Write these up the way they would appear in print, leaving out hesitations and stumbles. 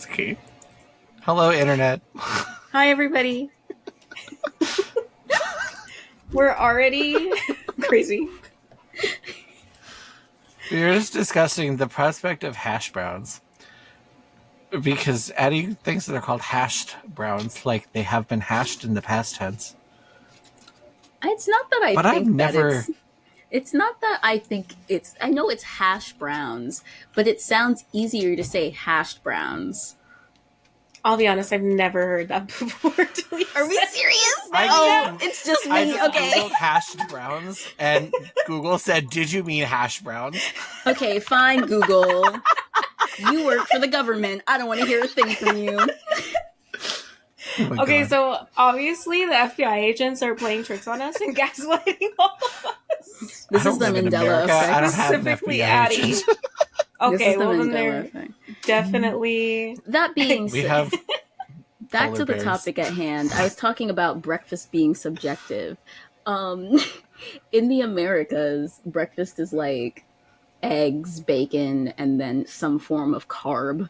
Okay. Hello, Internet. Hi, everybody. We're already crazy. We were just discussing the prospect of hash browns. Because Addie thinks that they're called hashed browns, like they have been hashed in the past tense. It's not that I But think I've that never... it's not that I think it's... I know it's hash browns, but it sounds easier to say hashed browns. I'll be honest, I've never heard that before. Are we serious? It's just me. I just Okay. Googled hashed browns, and Google said, "Did you mean hash browns?" Okay, fine, Google. You work for the government. I don't want to hear a thing from you. Oh okay, God. so obviously the FBI agents are playing tricks on us and gaslighting all of us. This is the Mandela effect. I don't have an Specifically FBI Addie. agent. Okay, This is the well then Mandela they're effect. definitely... That being We said, have back polar to the bears. topic at hand. I was talking about breakfast being subjective. In the Americas, breakfast is like eggs, bacon, and then some form of carb.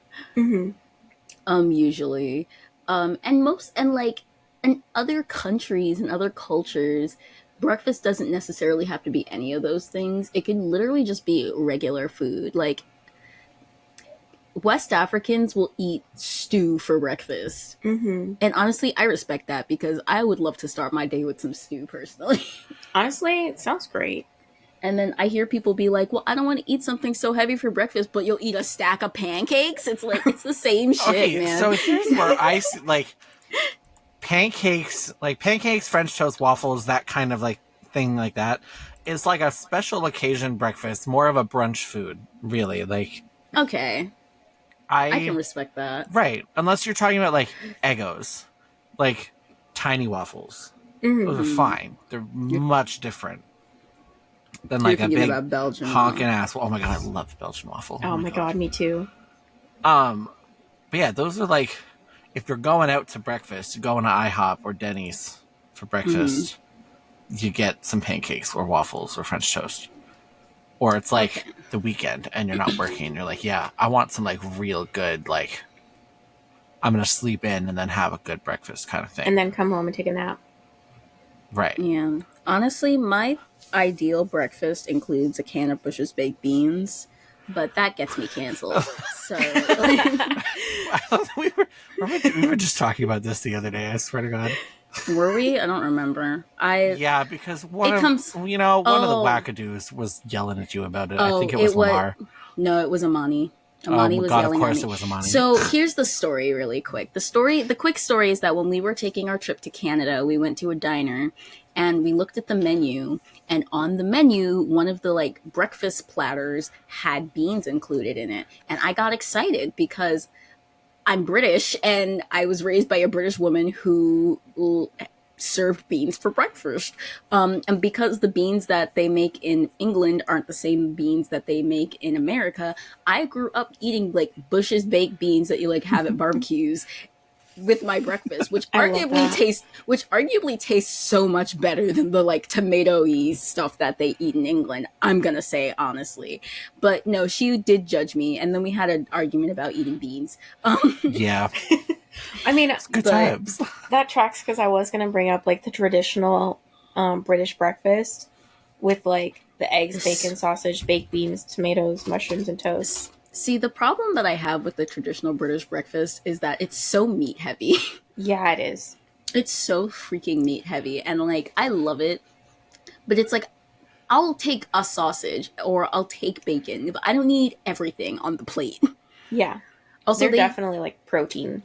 Usually. In other countries and other cultures, breakfast doesn't necessarily have to be any of those things. It can literally just be regular food. Like, West Africans will eat stew for breakfast. And honestly, I respect that because I would love to start my day with some stew personally. Honestly, it sounds great. And then I hear people be like, well, I don't want to eat something so heavy for breakfast, but you'll eat a stack of pancakes? It's like, it's the same shit, Okay, man. so here's where I see, like, pancakes, French toast, waffles, that kind of like thing like that is like a special occasion breakfast, more of a brunch food, really. Like, Okay. I can respect that. Right. Unless you're talking about like Eggos, like tiny waffles. Those are fine. They're much different than like a big about Belgian honking ass. Oh my God, I love the Belgian waffle. Oh my God, me too. But yeah, those are like, if you're going out to breakfast, going to IHOP or Denny's for breakfast, you get some pancakes or waffles or French toast. Or it's like the weekend and you're not working. You're like, yeah, I want some like real good, like, I'm going to sleep in and then have a good breakfast kind of thing. And then come home and take a nap. Right. Yeah. Honestly, my ideal breakfast includes a can of Bush's baked beans, but that gets me canceled. So we were just talking about this the other day, I swear to God. Were we? I don't remember. Yeah, because one of the wackadoos was yelling at you about it. I think it was Lamar. No, it was Amani. Amani was yelling at me. Of course it was Amani. So here's the story really quick. The quick story is that when we were taking our trip to Canada, we went to a diner and we looked at the menu, and on the menu, one of the like breakfast platters had beans included in it. And I got excited because I'm British, and I was raised by a British woman who served beans for breakfast. And because the beans that they make in England aren't the same beans that they make in America, I grew up eating like Bush's baked beans that you like have at barbecues with my breakfast, which arguably tastes so much better than the like tomato-y stuff that they eat in England, I'm gonna say honestly. But no, she did judge me, and then we had an argument about eating beans. Yeah. I mean, it's good times. That tracks because I was gonna bring up like the traditional British breakfast with like the eggs, bacon, sausage, baked beans, tomatoes, mushrooms, and toast. See, the problem that I have with the traditional British breakfast is that it's so meat heavy. Yeah, it is. It's so freaking meat heavy. And, like, I love it. But it's like, I'll take a sausage or I'll take bacon, but I don't need everything on the plate. Yeah. Also, they're definitely, like, protein.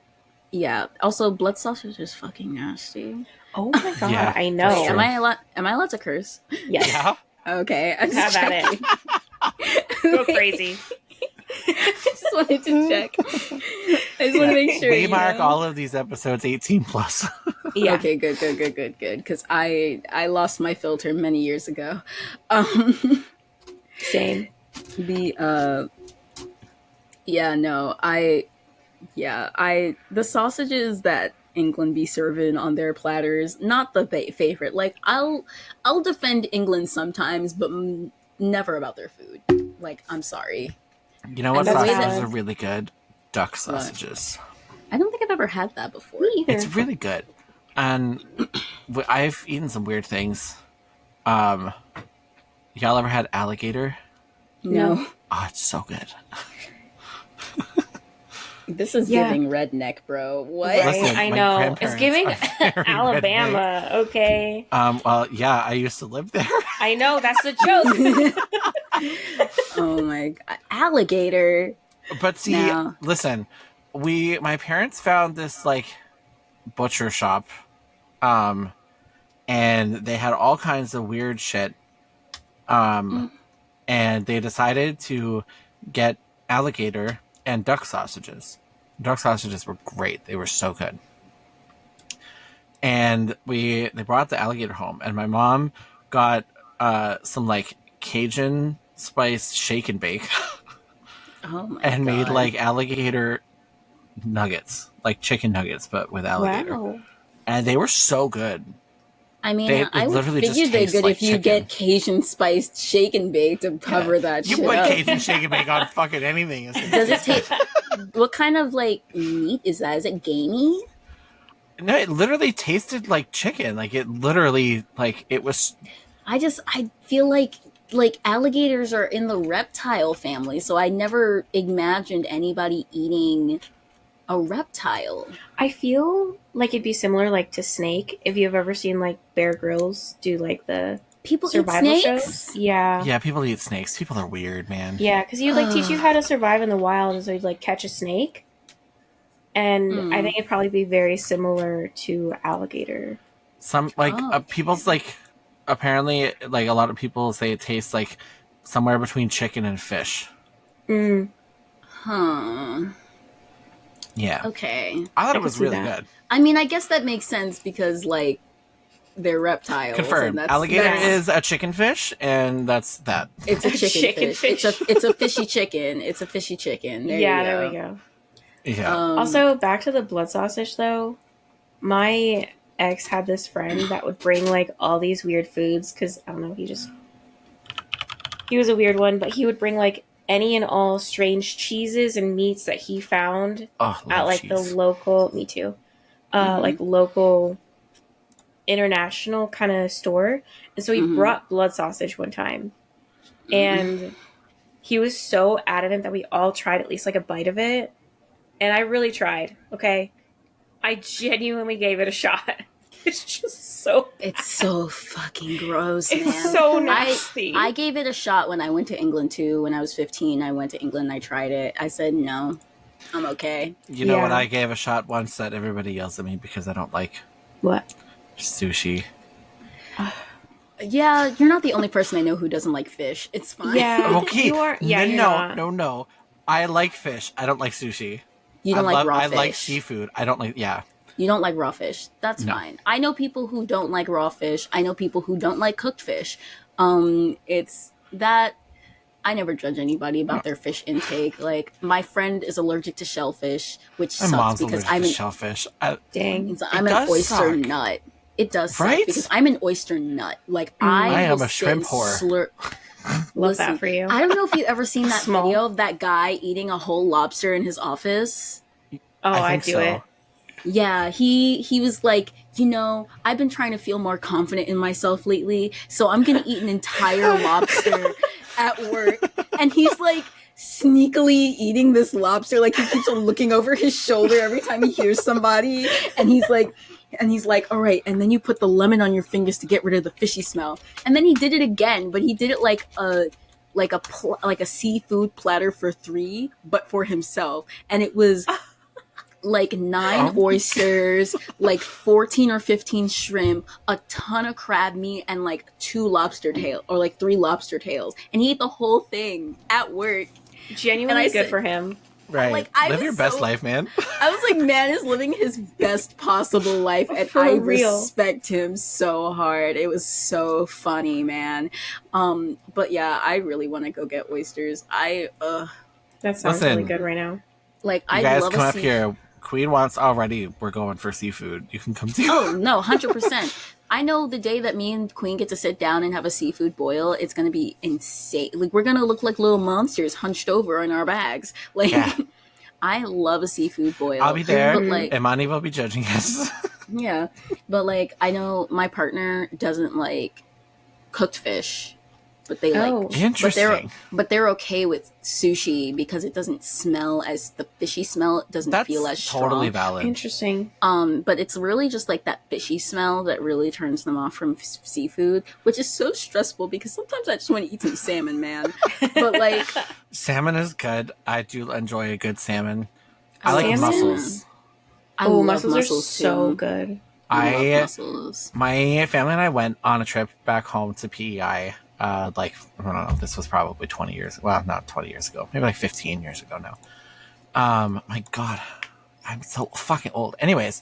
Yeah. Also, blood sausage is fucking nasty. Oh my God, yeah, I know. Wait, am I allowed to curse? Yes. Yeah. Okay. I'm have at it. Go crazy. I just wanted to check. I just want to make sure. We mark all of these episodes 18 plus. Yeah. Okay, good. Because I lost my filter many years ago. Same. The sausages that England be serving on their platters, not the favorite. Like, I'll defend England sometimes, but never about their food. Like, I'm sorry. You know what sausages are really good? duck sausages. I don't think I've ever had that before. Me either. It's really good. And I've eaten some weird things. Y'all ever had alligator? No. Oh, it's so good. This is giving redneck, bro. What? Right, Listen, I my know. It's grandparents giving are very Alabama, okay? Well, yeah, I used to live there. I know, that's the joke. Oh my god. Alligator. But see, No. listen, my parents found this like butcher shop, and they had all kinds of weird shit, and they decided to get alligator and duck sausages. Duck sausages were great; they were so good. And they brought the alligator home, and my mom got some like Cajun spice shake and bake. Oh my and god. made like alligator nuggets, like chicken nuggets, but with alligator. Wow. And they were so good. I mean, They I would literally just figure they're taste good like if you chicken. get Cajun spiced shake and bake to cover that You shit put up. Cajun shake and bake on fucking anything. Does it taste? What kind of like meat is that? Is it gamey? No, it literally tasted like chicken. Like it literally, like it was. I feel like alligators are in the reptile family, so I never imagined anybody eating a reptile. I feel like it'd be similar like to snake. If you've ever seen like Bear Grylls do like the People survival eat snakes? shows. Yeah. Yeah, people eat snakes. People are weird, man. Yeah, because he'd like teach you how to survive in the wild, and so he'd like catch a snake. And I think it'd probably be very similar to alligator. Some like people's like apparently like a lot of people say it tastes like somewhere between chicken and fish. Huh. Yeah. Okay. I thought I it was can see really that. good. I mean, I guess that makes sense because like they're reptiles. Confirmed. And Alligator that's- is a chicken fish, and that's that. It's a chicken, Chicken fish. It's a fishy chicken. It's a fishy chicken. There Yeah, you go. there we go. Yeah. Also, back to the blood sausage though. My ex had this friend that would bring like all these weird foods because I don't know, he was a weird one, but he would bring like any and all strange cheeses and meats that he found Oh, at love like cheese. the local, me too, like local international kind of store. And so he brought blood sausage one time, and he was so adamant that we all tried at least like a bite of it. And I really tried. Okay, I genuinely gave it a shot. It's just so. It's so fucking gross, It's man. so nasty. I gave it a shot when I went to England too. When I was 15, I went to England and I tried it. I said, no, I'm okay. You know what? Yeah. I gave a shot once that everybody yells at me because I don't like What? sushi. Yeah, you're not the only person I know who doesn't like fish. It's fine. Yeah. Okay. You are. Yeah. you're not. No. I like fish. I don't like sushi. You don't like raw I fish. like seafood. I don't like. Yeah. You don't like raw fish. That's No. fine. I know people who don't like raw fish. I know people who don't like cooked fish. It's that I never judge anybody about their fish intake. Like my friend is allergic to shellfish, which My sucks mom's because allergic to shellfish. Dang. I'm an does oyster suck. nut. It does suck Right? because I'm an oyster nut. Like I am will a sit shrimp and whore. Love that for you. I don't know if you've ever seen that Small. video of that guy eating a whole lobster in his office. Oh, I think do so. it. Yeah, he was like, I've been trying to feel more confident in myself lately, so I'm gonna eat an entire lobster at work. And he's like sneakily eating this lobster, like he keeps on looking over his shoulder every time he hears somebody, and he's like, all right, and then you put the lemon on your fingers to get rid of the fishy smell. And then he did it again, but he did it like a seafood platter for 3, but for himself, and it was. Like 9 oysters, like 14 or 15 shrimp, a ton of crab meat, and like 2 lobster tails, or like 3 lobster tails. And he ate the whole thing at work. Genuinely And I good said- for him. Right. Like, I Live was your best so- life, man. I was like, man is living his best possible life, and For I real. respect him so hard. It was so funny, man. But yeah, I really want to go get oysters. That sounds Listen. really good right now. Like, You I guys love come a up here. Queen wants already. We're going for seafood. You can come too. Oh, no, 100%. I know the day that me and Queen get to sit down and have a seafood boil, it's going to be insane. Like, we're going to look like little monsters hunched over in our bags. Like, Yeah. I love a seafood boil. I'll be there. But, like, Imani will be judging us. yeah. But, like, I know my partner doesn't like cooked fish. But they like interesting. But they're okay with sushi because it doesn't smell as the fishy smell doesn't feel as strong. Totally valid. Interesting. But it's really just like that fishy smell that really turns them off from seafood, which is so stressful because sometimes I just want to eat some salmon, man. But like salmon is good. I do enjoy a good salmon. I like mussels. Mussels are so good. I love mussels. My family and I went on a trip back home to PEI. I don't know, this was probably 20 years. Well, not 20 years ago. Maybe like 15 years ago now. My God, I'm so fucking old. Anyways,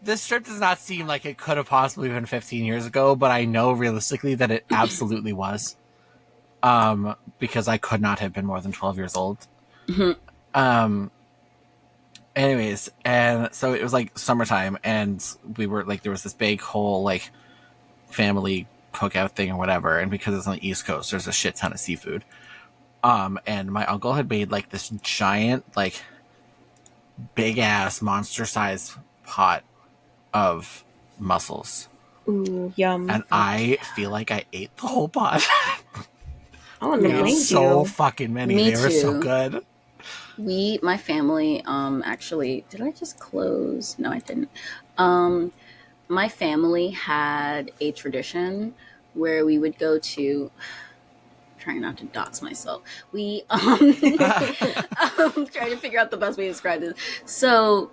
this trip does not seem like it could have possibly been 15 years ago, but I know realistically that it absolutely was. Because I could not have been more than 12 years old. Mm-hmm. Anyways, and so it was like summertime, and we were like, there was this big whole like family cookout thing or whatever, and because it's on the East Coast, there's a shit ton of seafood. And my uncle had made like this giant, like big ass monster sized pot of mussels. Ooh, yum. And I feel like I ate the whole pot. Oh no, so fucking many. They were so good. My family, actually, did I just close? No, I didn't. My family had a tradition where we would go to, I'm trying not to dox myself. We, I'm trying to figure out the best way to describe this. So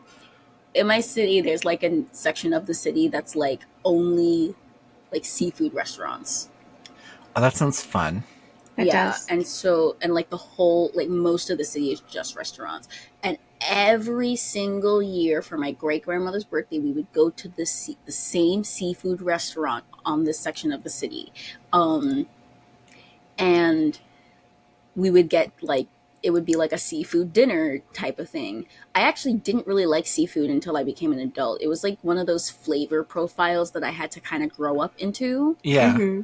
in my city, there's like a section of the city that's like only like seafood restaurants. Oh, that sounds fun. And so, and like the whole, like most of the city is just restaurants. And every single year for my great grandmother's birthday, we would go to the same seafood restaurant on this section of the city. And we would get like, it would be like a seafood dinner type of thing. I actually didn't really like seafood until I became an adult. It was like one of those flavor profiles that I had to kind of grow up into. Yeah. Mm-hmm.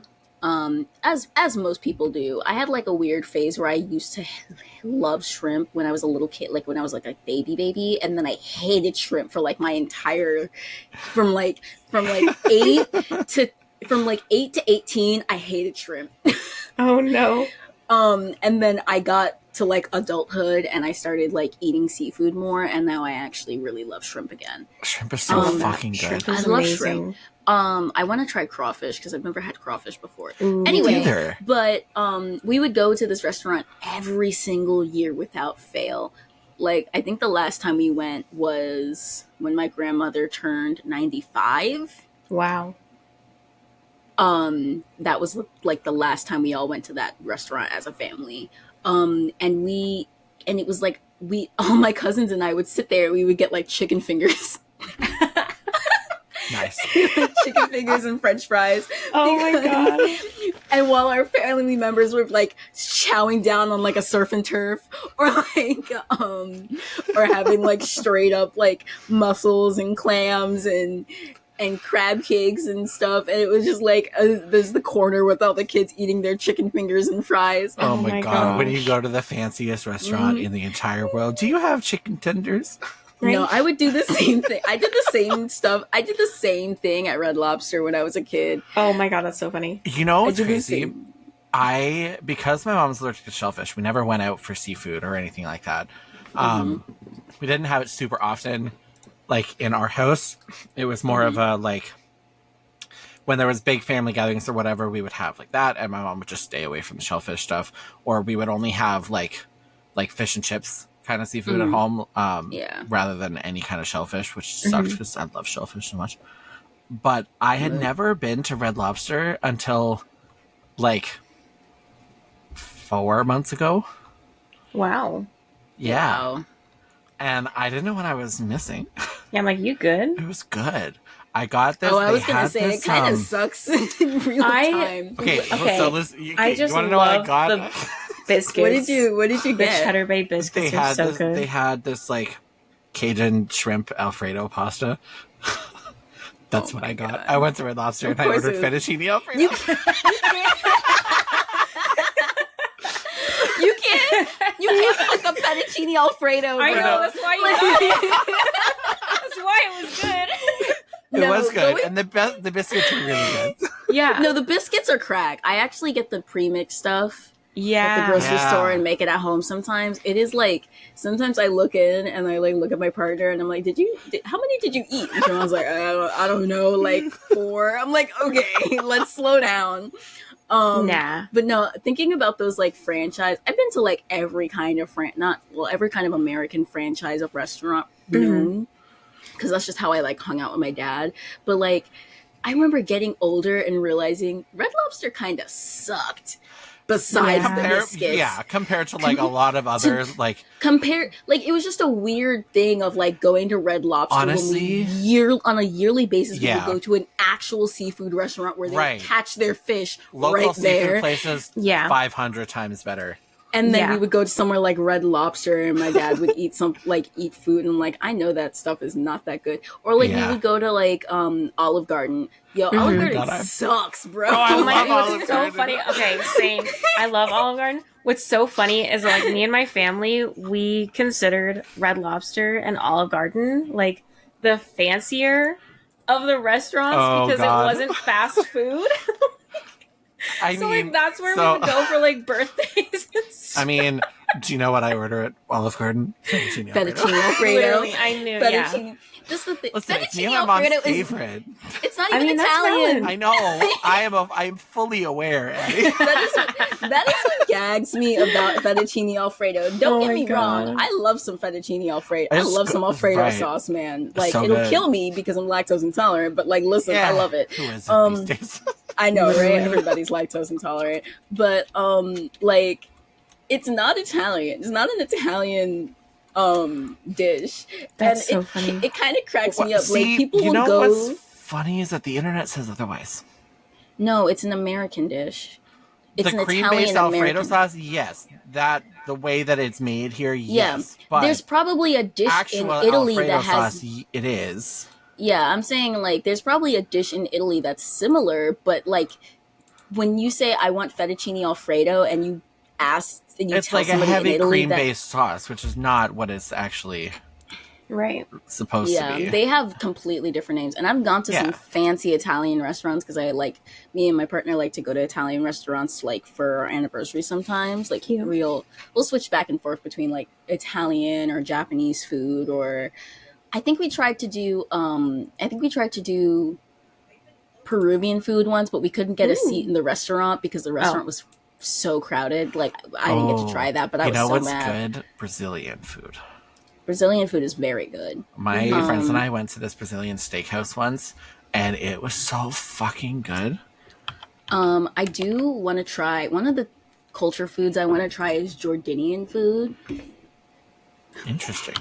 As most people do. I had like a weird phase where I used to love shrimp when I was a little kid, like when I was like a baby, and then I hated shrimp for like my entire from 8 to 18, I hated shrimp. Oh no. And then I got to like adulthood and I started like eating seafood more, and now I actually really love shrimp again. Shrimp is so fucking good. I love shrimp. I want to try crawfish because I've never had crawfish before. Ooh, anyway, but we would go to this restaurant every single year without fail. Like, I think the last time we went was when my grandmother turned 95. Wow. That was like the last time we all went to that restaurant as a family. And it was like all my cousins and I would sit there. We would get like chicken fingers. Nice. Chicken fingers and French fries. Oh my god. And while our family members were like chowing down on like a surf and turf, or like or having like straight up like mussels and clams and crab cakes and stuff, and it was just like there's the corner with all the kids eating their chicken fingers and fries. Oh my god. When you go to the fanciest restaurant in the entire world, do you have chicken tenders? Right? No, I would do the same thing. I did the same stuff. I did the same thing at Red Lobster when I was a kid. Oh my god, that's so funny. You know what's crazy? Because my mom's allergic to shellfish, we never went out for seafood or anything like that. We didn't have it super often, like in our house. It was more of a like when there was big family gatherings or whatever, we would have like that, and my mom would just stay away from the shellfish stuff, or we would only have like fish and chips kind of seafood at home, rather than any kind of shellfish, which sucks because I love shellfish so much. But I had never been to Red Lobster until like 4 months ago. Wow. Yeah. Wow. And I didn't know what I was missing. Yeah, I'm like, you good? It was good. I got this. Oh, I was gonna say it kind of sucks in real time. Okay. So listen, you want to know what I got? The biscuits. What did you the get? Cheddar Bay biscuits are so good. They had this like Cajun shrimp Alfredo pasta. That's what I got. God. I went to Red Lobster and I ordered fettuccine Alfredo. You can't You can't fuck up fettuccine alfredo, bro. I know, that's why you That's why it was good. It was good, and the biscuits were really good. Yeah. No, the biscuits are crack. I actually get the premixed stuff at the grocery store and make it at home sometimes. It is like, sometimes I look in and I like look at my partner and I'm like, how many did you eat? And I was like, I don't know, like 4. I'm like, okay, let's slow down. Nah. But no, thinking about those like franchise, I've been to like every kind of every kind of American franchise of restaurant known, because that's just how I like hung out with my dad. But like, I remember getting older and realizing Red Lobster kind of sucked. Besides the biscuits. Yeah, compared to like a lot of other like it was just a weird thing of like going to Red Lobster. Honestly, on a yearly basis we would go to an actual seafood restaurant where they would catch their fish local right there. Local seafood places, 500 times better. And then we would go to somewhere like Red Lobster and my dad would eat food and I'm like, I know that stuff is not that good. Or like we would go to like Olive Garden. Yo, Olive Garden sucks, bro. Oh my god, it's so funny. Okay, same. I love Olive Garden. What's so funny is like me and my family, we considered Red Lobster and Olive Garden like the fancier of the restaurants because it wasn't fast food. I mean, like, that's where we would go for like birthdays. I mean, do you know what I order at Olive Garden? Fettuccine Alfredo. I knew. Fettuccine. Yeah. Just the thing. Listen, it's me and my mom's favorite. It's not even Italian. I know. I'm fully aware, Addie. That is what gags me about fettuccine Alfredo. Don't get me wrong. I love some fettuccine Alfredo. I love some Alfredo sauce, man. Like, it'll kill me because I'm lactose intolerant, but like, listen, I love it. Who isn't these days? I know, right? Everybody's lactose intolerant. But like, it's not Italian. It's not an Italian dish. That's so funny. It kind of cracks me up. See, like, people will go. What's funny is that the internet says otherwise. No, it's an American dish. It's the cream-based Alfredo sauce, yes. The way that it's made here, yes. But there's probably a dish in Italy Alfredo that has. Sauce, it is. Yeah, I'm saying like there's probably a dish in Italy that's similar, but like when you say I want fettuccine Alfredo and you ask and you it's tell like somebody a heavy in Italy cream-based sauce, which is not what it's actually supposed to be. Yeah, they have completely different names. And I've gone to some fancy Italian restaurants because me and my partner like to go to Italian restaurants like for our anniversary sometimes. Like we'll switch back and forth between like Italian or Japanese food, or I think we tried to do Peruvian food once, but we couldn't get a seat in the restaurant because the restaurant was so crowded. Like I didn't get to try that, but I was so mad. You know what's good? Brazilian food. Brazilian food is very good. My friends and I went to this Brazilian steakhouse once, and it was so fucking good. I do want to try, one of the culture foods I want to try is Jordanian food. Interesting.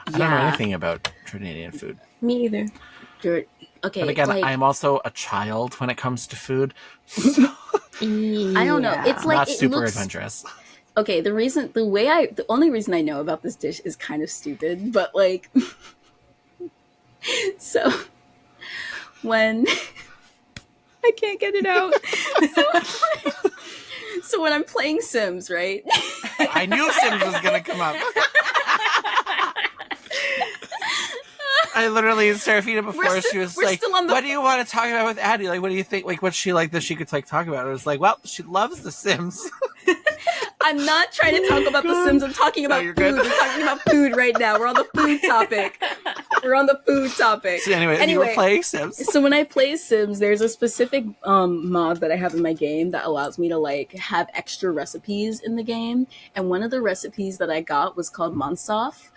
I don't know anything about Jordanian food. Me either. Okay, but again, I'm also a child when it comes to food. So I don't know. It's like not super adventurous. Okay, the only reason I know about this dish is kind of stupid, but like, so when I can't get it out, so when I'm playing Sims, right? I knew Sims was gonna come up. I literally, Serafina before she was like, what do you want to talk about with Addie? Like, what do you think? Like, what's she like that she could like talk about? I was like, well, she loves The Sims. I'm not trying to talk about The Sims. I'm talking about food. I'm talking about food right now. We're on the food topic. So anyway, you were playing Sims. So when I play Sims, there's a specific mod that I have in my game that allows me to like have extra recipes in the game. And one of the recipes that I got was called Monsof,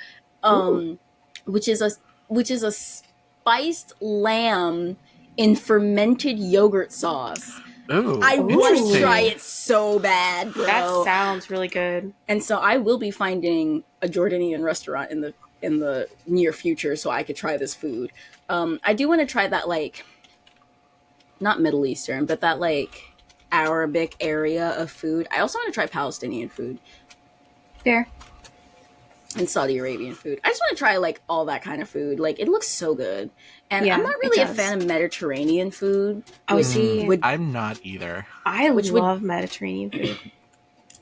which is a spiced lamb in fermented yogurt sauce. Ooh, I want to try it so bad, bro. That sounds really good. And so I will be finding a Jordanian restaurant in the near future so I could try this food. I do want to try that, like, not Middle Eastern, but that like Arabic area of food. I also want to try Palestinian food. Fair. And Saudi Arabian food. I just want to try like all that kind of food. Like it looks so good. And I'm not really a fan of Mediterranean food. Oh, see, I'm not either. I love Mediterranean food.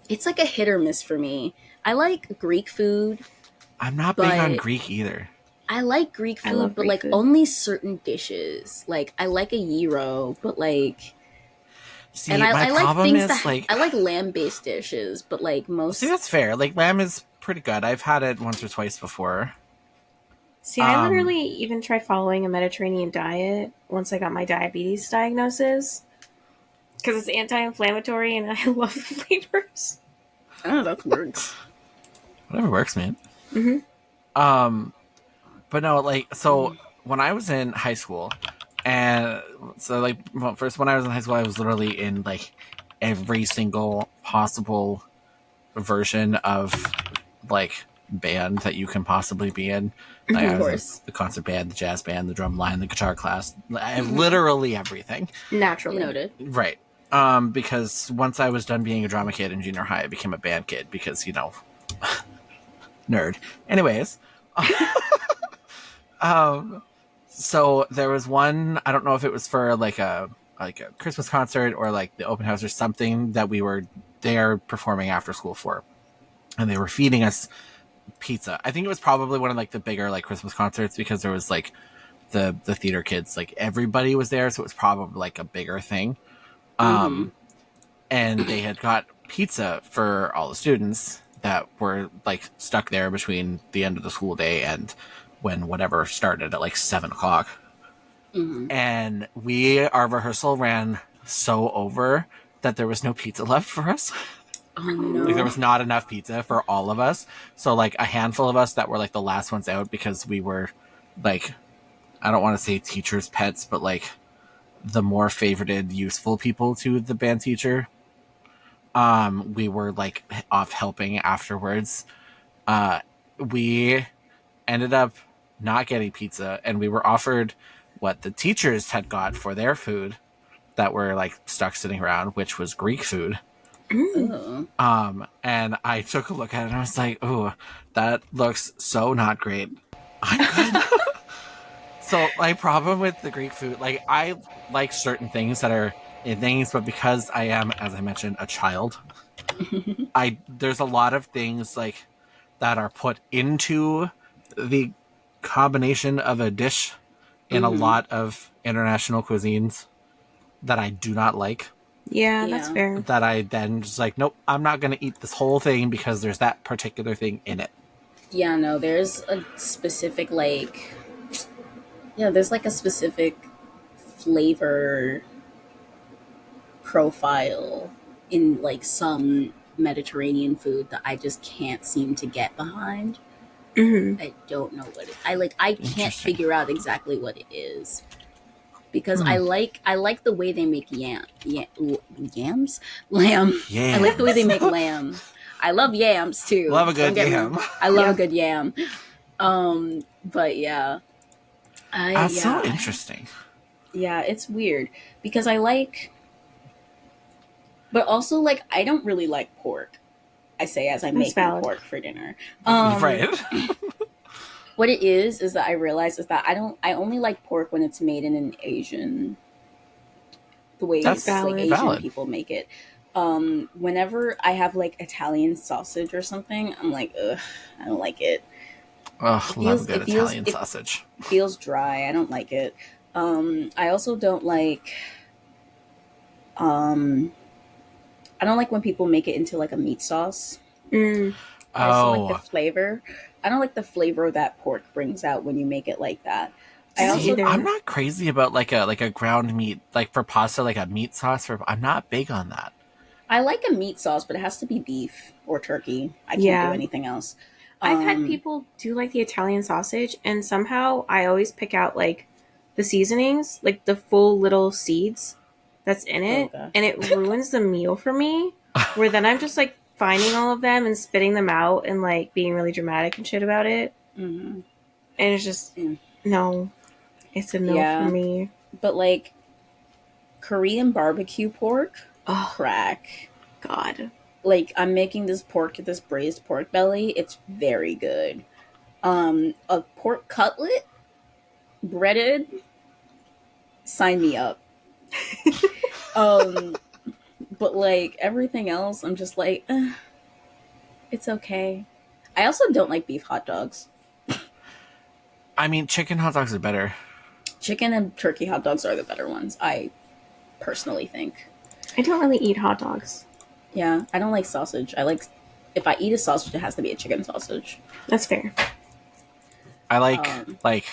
It's like a hit or miss for me. I like Greek food. I'm not big on Greek either. I like Greek food, but like only certain dishes. Like I like a gyro, but like. See, and I like things that like I like lamb-based dishes, but like most. See, that's fair. Like lamb is pretty good. I've had it once or twice before. See, I literally even tried following a Mediterranean diet once I got my diabetes diagnosis because it's anti-inflammatory and I love the flavors. Oh, that works. Whatever works, man. Mm-hmm. But no, like, so when I was in high school, and so like, well, first when I was in high school, I was literally in like every single possible version of like band that you can possibly be in. Like, of course. The concert band, the jazz band, the drum line, the guitar class, literally everything. Naturally noted. Right. Because once I was done being a drama kid in junior high, I became a band kid because, you know, nerd. Anyways. So there was one, I don't know if it was for like a Christmas concert or like the open house or something that we were there performing after school for. And they were feeding us pizza. I think it was probably one of like the bigger like Christmas concerts because there was like the theater kids, like everybody was there, so it was probably like a bigger thing. And they had got pizza for all the students that were like stuck there between the end of the school day and when whatever started at like 7:00. And our rehearsal ran so over that there was no pizza left for us. Oh no. Like there was not enough pizza for all of us. So like a handful of us that were like the last ones out because we were like, I don't want to say teachers' pets, but like the more favorited, useful people to the band teacher. We were like off helping afterwards. We ended up not getting pizza, and we were offered what the teachers had got for their food that were like stuck sitting around, which was Greek food. And I took a look at it and I was like, "Ooh, that looks so not great." I'm good. So my problem with the Greek food, like I like certain things that are in things, but because I am, as I mentioned, a child, there's a lot of things like that are put into the combination of a dish in a lot of international cuisines that I do not like. Yeah, that's fair. That I then just like, nope, I'm not going to eat this whole thing because there's that particular thing in it. Yeah, no, there's a specific like, there's like a specific flavor profile in like some Mediterranean food that I just can't seem to get behind. I don't know what I can't figure out exactly what it is. Because I like the way they make yams. Lamb. I like the way they make lamb. I love yams too. Love a good yam. I love a good yam. But yeah. That's so interesting. Yeah, it's weird because I like, but also like I don't really like pork. I say as I'm making pork for dinner. Right. What it is that I realize is that I only like pork when it's made in an Asian, the way that's like Asian people make it. Whenever I have like Italian sausage or something, I'm like, ugh, I don't like it. Ugh, love good Italian sausage. It feels dry. I don't like it. I also don't like, I don't like when people make it into like a meat sauce. I also like the flavor. I don't like the flavor that pork brings out when you make it like that. I'm not crazy about like a ground meat, like for pasta, like a meat sauce. I'm not big on that. I like a meat sauce, but it has to be beef or turkey. I can't do anything else. I've had people do like the Italian sausage, and somehow I always pick out like the seasonings, like the full little seeds that's in it, and it ruins the meal for me. Where then I'm just like finding all of them and spitting them out and like being really dramatic and shit about it. And it's just no, it's a no for me. But like Korean barbecue pork, crack. God. Like I'm making this braised pork belly. It's very good. A pork cutlet, breaded. Sign me up. But like everything else, I'm just like, it's okay. I also don't like beef hot dogs. I mean, chicken hot dogs are better. Chicken and turkey hot dogs are the better ones, I personally think. I don't really eat hot dogs. Yeah, I don't like sausage. If I eat a sausage, it has to be a chicken sausage. That's fair. I like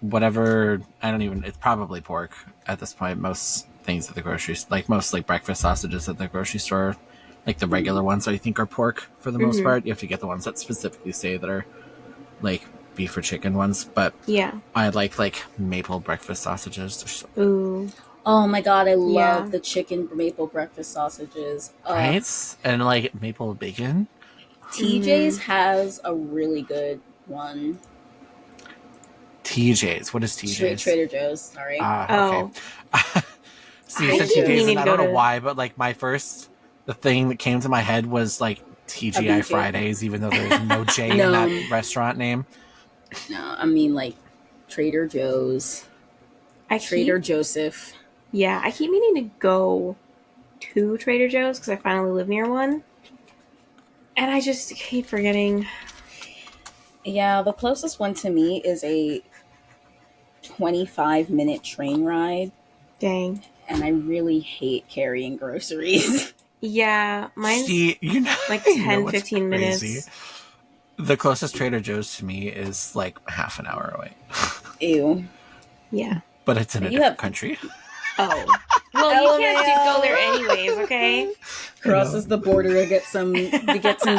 whatever. It's probably pork at this point. Most things at the grocery, most breakfast sausages at the grocery store, like the regular ones, I think are pork for the most part. You have to get the ones that specifically say that are like beef or chicken ones. But yeah, I like maple breakfast sausages. They're so ooh. Oh my god, I love the chicken maple breakfast sausages. Right? And like maple bacon. TJ's has a really good one. TJ's? What is TJ's? Trader Joe's, sorry. Okay. See, you said TJ's, and I don't know why, but like the thing that came to my head was like TGI Fridays, even though there's no J in that restaurant name. No, I mean like Trader Joe's. Trader Joseph. Yeah, I keep meaning to go to Trader Joe's because I finally live near one. And I just keep forgetting. Yeah, the closest one to me is a 25-minute train ride. Dang. And I really hate carrying groceries. Yeah, mine's like 10, 15 minutes. The closest Trader Joe's to me is like half an hour away. Ew. Yeah. But it's in a different country. Oh. Well, you can't go there anyways, okay? Crosses the border to get some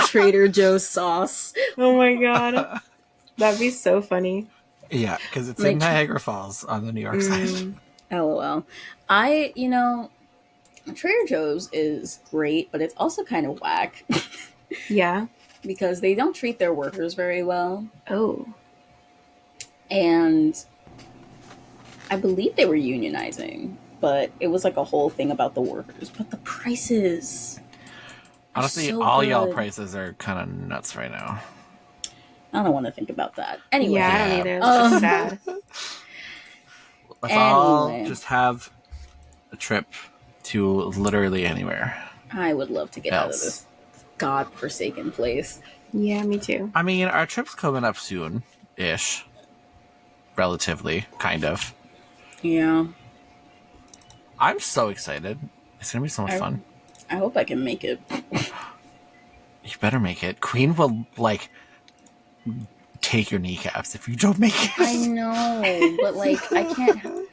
Trader Joe's sauce. Oh my god. That'd be so funny. Yeah, because it's in Niagara Falls on the New York side. LOL. Trader Joe's is great, but it's also kind of whack. Yeah. Because they don't treat their workers very well. Oh. And I believe they were unionizing, but it was like a whole thing about the workers. But the prices. Honestly, all y'all prices are kind of nuts right now. I don't want to think about that. Anyway. Yeah, I don't either. It's just sad. Let's all just have a trip to literally anywhere. I would love to get out of this godforsaken place. Yeah, me too. I mean, our trip's coming up soon-ish. Relatively, kind of. Yeah. I'm so excited. It's going to be so much fun. I hope I can make it. You better make it. Queen will, take your kneecaps if you don't make it. I know, but, I can't...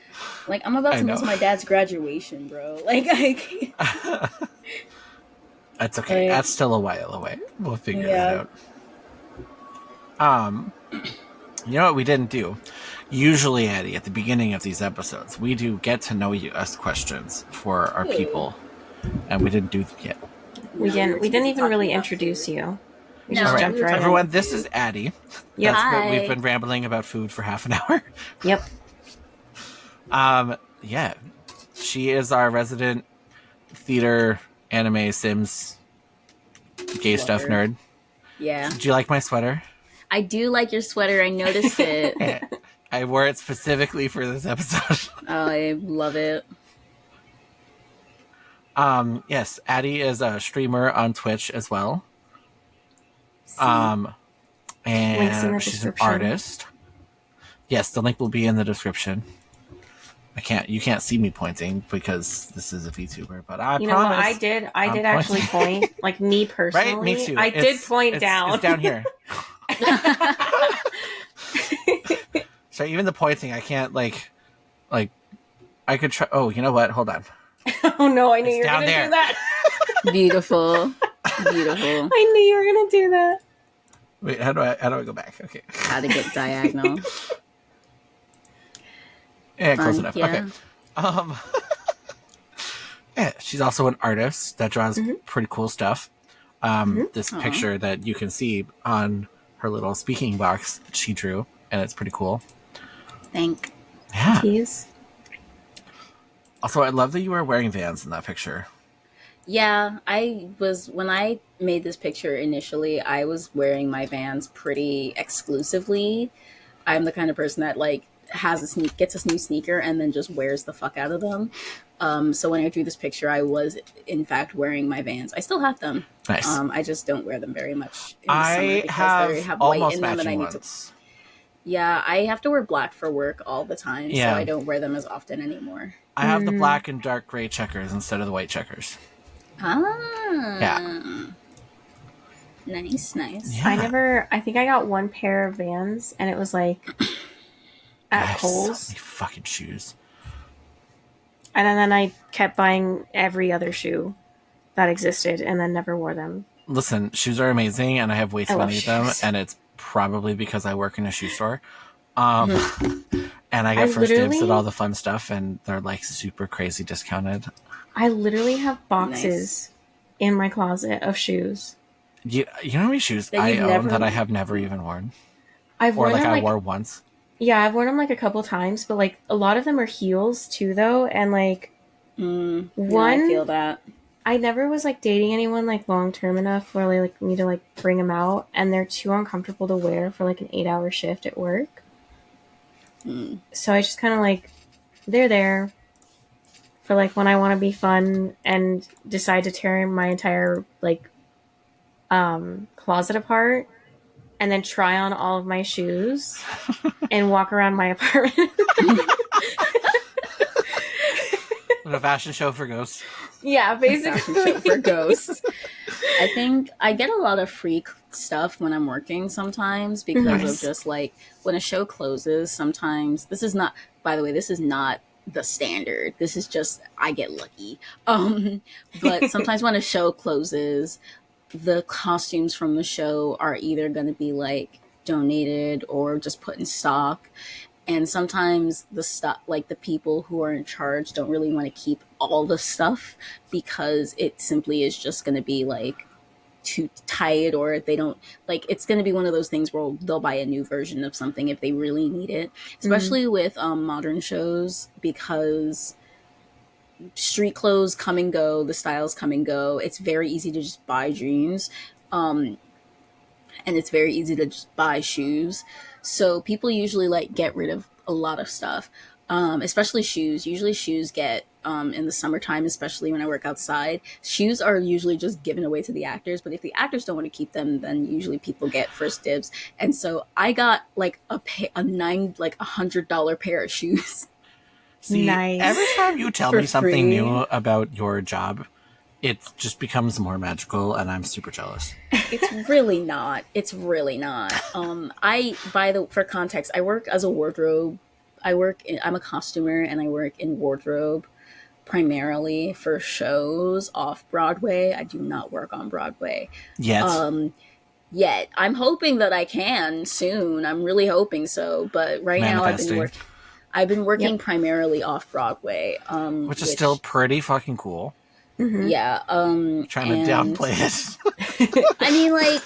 I'm about to miss my dad's graduation, bro. I can't... That's okay. That's still a while away. We'll figure that out. You know what we didn't do? Usually, Addie, at the beginning of these episodes, we do get to know us questions for our people, and we didn't do that yet. We didn't even really introduce you. We just jumped right in. Everyone, this is Addie. Yep. We've been rambling about food for half an hour. Yep. Yeah. She is our resident theater, anime, Sims, gay stuff nerd. Yeah. Do you like my sweater? I do like your sweater. I noticed it. I wore it specifically for this episode. Oh, I love it. Yes, Addie is a streamer on Twitch as well. And she's an artist. Yes, the link will be in the description. You can't see me pointing because this is a VTuber, but I promise. You know what? I did actually point, me personally. Right? Me too. I did point down. It's down here. So even the pointing, I can't I could try. Oh, you know what? Hold on. Oh no! I knew you were going to do that. Beautiful. I knew you were going to do that. Wait, how do I go back? Okay. How to get diagonal. Yeah, close enough. Yeah. Okay. Yeah, she's also an artist that draws pretty cool stuff. This picture that you can see on her little speaking box she drew, and it's pretty cool. Yeah. Jeez. Also, I love that you were wearing Vans in that picture. Yeah, when I made this picture initially, I was wearing my Vans pretty exclusively. I'm the kind of person that gets a new sneaker and then just wears the fuck out of them. So when I drew this picture, I was in fact wearing my Vans. I still have them. Nice. I just don't wear them very much in the I summer because have they have almost white in them, and matching I need to. ones. Yeah, I have to wear black for work all the time, Yeah. so I don't wear them as often anymore. I have the black and dark gray checkers instead of the white checkers. Ah. Yeah. Nice. Yeah. I think I got one pair of Vans, and it was like at Kohl's. So many fucking shoes. And then I kept buying every other shoe that existed and then never wore them. Listen, shoes are amazing, and I have way too many of them, shoes. and it's probably because I work in a shoe store. And I get first dibs at all the fun stuff, and they're like super crazy discounted. I literally have boxes in my closet of shoes. You know how many shoes I own that I have never even worn? I've worn them I wore once. Yeah, I've worn them like a couple times, but like a lot of them are heels too, though, and like one. I feel that. I never was like dating anyone like long term enough where I like need to like bring them out, and they're too uncomfortable to wear for like an 8-hour shift at work. So I just kind of like they're there for like when I want to be fun and decide to tear my entire like closet apart and then try on all of my shoes and walk around my apartment. A fashion show for ghosts. Yeah, basically. Fashion show for ghosts. I think I get a lot of free stuff when I'm working sometimes because of just like when a show closes, sometimes this is not the standard. This is just I get lucky. But sometimes when a show closes, the costumes from the show are either going to be like donated or just put in stock. And sometimes the stuff, like the people who are in charge don't really want to keep all the stuff because it simply is just going to be like too tight, or they don't like, it's going to be one of those things where they'll buy a new version of something if they really need it, especially with modern shows, because street clothes come and go, the styles come and go. It's very easy to just buy jeans. And it's very easy to just buy shoes. So people usually like get rid of a lot of stuff, especially shoes. Usually shoes get, in the summertime, especially when I work outside, shoes are usually just given away to the actors. But if the actors don't want to keep them, then usually people get first dibs. And so I got like $100 pair of shoes. See, nice. Every time you tell me something new about your job, it just becomes more magical, and I'm super jealous. It's really not. For context, I work as a wardrobe. I'm a costumer, and I work in wardrobe primarily for shows off Broadway. I do not work on Broadway yet. I'm hoping that I can soon. I'm really hoping so. But right now, I've been working primarily off Broadway, which is still pretty fucking cool. Mm-hmm. Yeah. Trying to downplay it. I mean, like,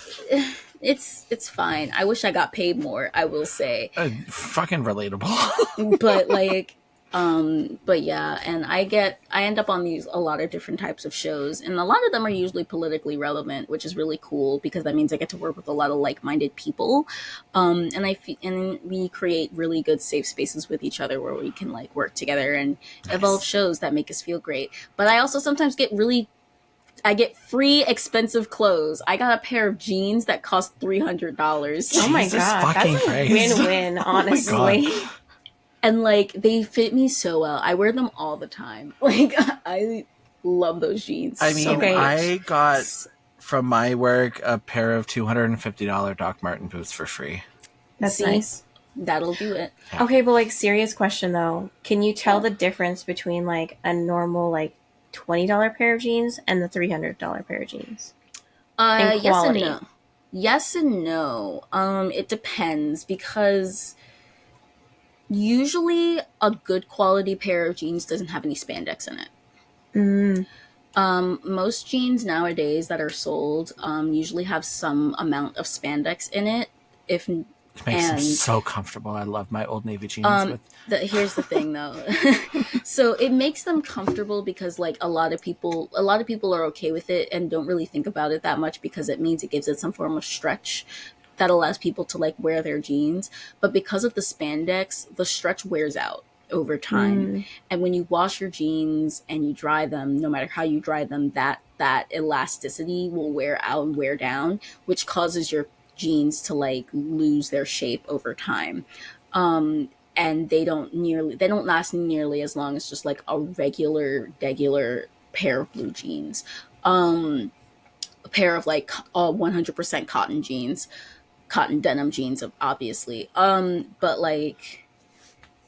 it's fine. I wish I got paid more, I will say. Fucking relatable. But like, but yeah, and I end up on a lot of different types of shows, and a lot of them are usually politically relevant, which is really cool because that means I get to work with a lot of like-minded people. And we create really good safe spaces with each other where we can like work together and evolve shows that make us feel great. But I also sometimes get free expensive clothes. I got a pair of jeans that cost $300. Oh my god, that's a win-win, honestly. Oh, and like they fit me so well. I wear them all the time. Like I love those jeans. I mean, so much. I got from my work a pair of $250 Doc Marten boots for free. That's nice. That'll do it. Yeah. Okay, but like serious question though. Can you tell the difference between like a normal like $20 pair of jeans and the $300 pair of jeans? Yes and no. Yes and no. It depends because usually a good quality pair of jeans doesn't have any spandex in it. Most jeans nowadays that are sold usually have some amount of spandex in it. It makes them so comfortable. I love my Old Navy jeans. Here's the thing, though. So it makes them comfortable because, like, a lot of people are okay with it and don't really think about it that much because it means it gives it some form of stretch. that allows people to like wear their jeans. But because of the spandex, the stretch wears out over time. And when you wash your jeans and you dry them, no matter how you dry them, that elasticity will wear out and wear down, which causes your jeans to like lose their shape over time. And they don't last nearly as long as just like a regular pair of blue jeans. A pair of like 100% cotton denim jeans, obviously. But like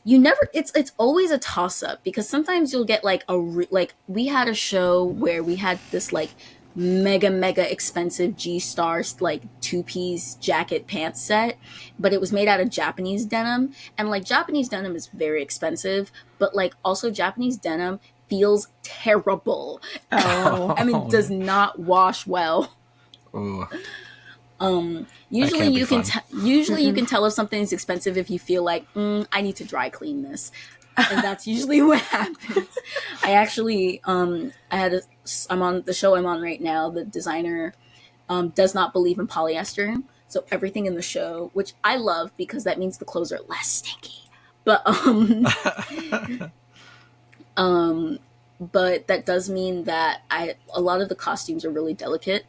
you never, it's always a toss up, because sometimes you'll get like like we had a show where we had this like mega expensive G-Star like 2-piece jacket pants set, but it was made out of Japanese denim, and like Japanese denim is very expensive, but like also Japanese denim feels terrible. I mean, does not wash well. Ooh. Usually you can tell if something is expensive if you feel like I need to dry clean this, and that's usually what happens. I actually I'm on the show I'm on right now. The designer does not believe in polyester, so everything in the show, which I love because that means the clothes are less stinky. But but that does mean that a lot of the costumes are really delicate.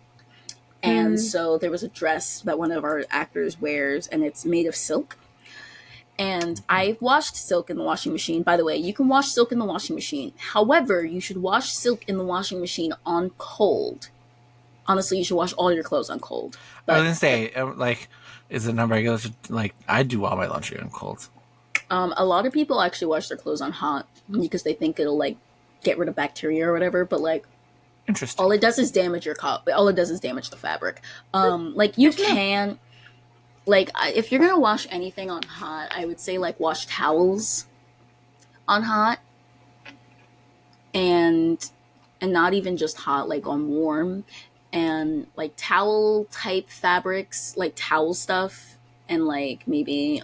And so there was a dress that one of our actors wears, and it's made of silk. And I washed silk in the washing machine. By the way, you can wash silk in the washing machine. However, you should wash silk in the washing machine on cold. Honestly, you should wash all your clothes on cold. But, I was going to say, like, is it not regular? Like, I do all my laundry on cold. A lot of people actually wash their clothes on hot because they think it'll, like, get rid of bacteria or whatever. But, like, interesting. All it does is damage the fabric. Like you can, like if you're gonna wash anything on hot, I would say like wash towels on hot, and not even just hot, like on warm, and like towel type fabrics, like towel stuff, and like maybe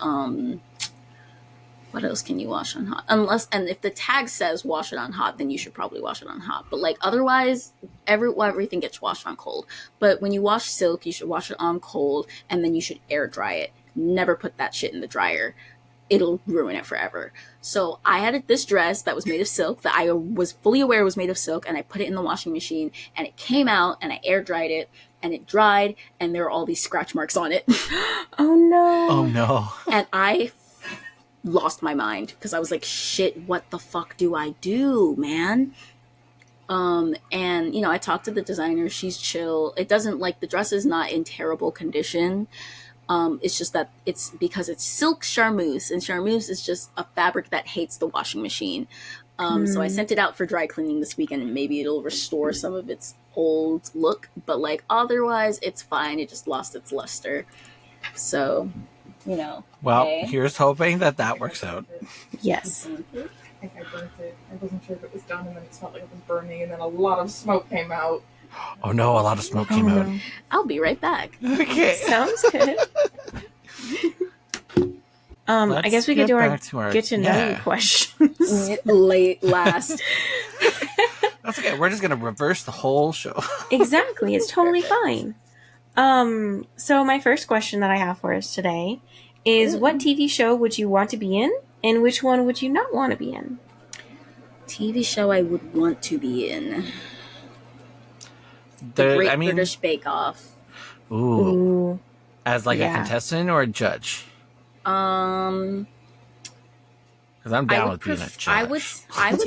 what else can you wash on hot? And if the tag says wash it on hot, then you should probably wash it on hot. But like otherwise, everything gets washed on cold. But when you wash silk, you should wash it on cold, and then you should air dry it. Never put that shit in the dryer. It'll ruin it forever. So I had this dress that was made of silk that I was fully aware was made of silk, and I put it in the washing machine, and it came out, and I air dried it, and it dried, and there were all these scratch marks on it. Oh no. Oh no. And I lost my mind because I was like, shit, what the fuck do I do, man? And you know, I talked to the designer. She's chill. It doesn't, like, the dress is not in terrible condition. It's just that it's because it's silk charmeuse, and charmeuse is just a fabric that hates the washing machine. So I sent it out for dry cleaning this weekend, and maybe it'll restore some of its old look, but like otherwise it's fine. It just lost its luster. So, you know. Well, here's hoping that works out. Yes. I think I burnt it. I wasn't sure if it was done, and then it smelled like it was burning, and then a lot of smoke came out. Oh no, a lot of smoke came out. I'll be right back. Okay. Sounds good. I guess we could do our get to know you questions. Last. That's okay. We're just gonna reverse the whole show. Exactly. It's totally fine. So my first question that I have for us today is, what TV show would you want to be in, and which one would you not want to be in? TV show I would want to be in. The Great British Bake Off. Ooh. As like a contestant or a judge? Because I'm down with being a judge. I would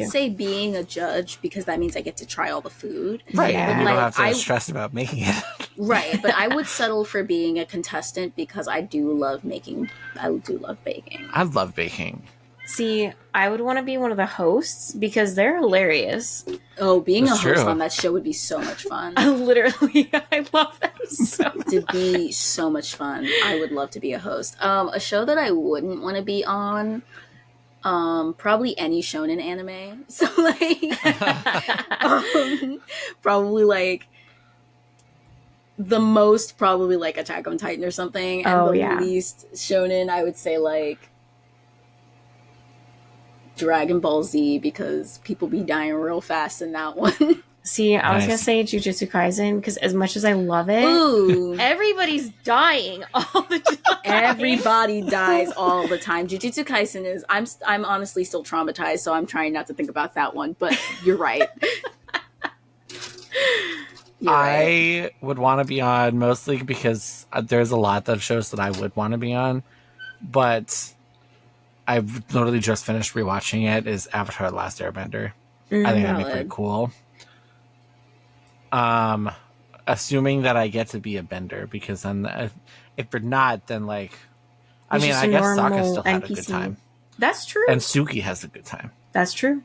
say being a judge, because that means I get to try all the food. Right. Yeah. You don't have to stress about making it. Right. But I would settle for being a contestant because I do love baking. I love baking. See, I would want to be one of the hosts because they're hilarious. Oh, being a host on that show would be so much fun. Literally, I love that so much. To be so much fun. I would love to be a host. A show that I wouldn't want to be on, probably any shonen anime. So like, probably like the most, probably like Attack on Titan or something. And the least shonen, I would say like Dragon Ball Z, because people be dying real fast in that one. See, I was gonna say Jujutsu Kaisen because as much as I love it, everybody's dying all the time. Everybody dies all the time. Jujutsu Kaisen is. I'm honestly still traumatized, so I'm trying not to think about that one. But you're right. I would want to be on mostly because there's a lot of shows that I would want to be on, but I've literally just finished rewatching it. Is Avatar: The Last Airbender? I think that'd be pretty cool. Assuming that I get to be a bender, because then if you're not, then like, I mean, I guess Sokka still had a good time. That's true. And Suki has a good time. That's true.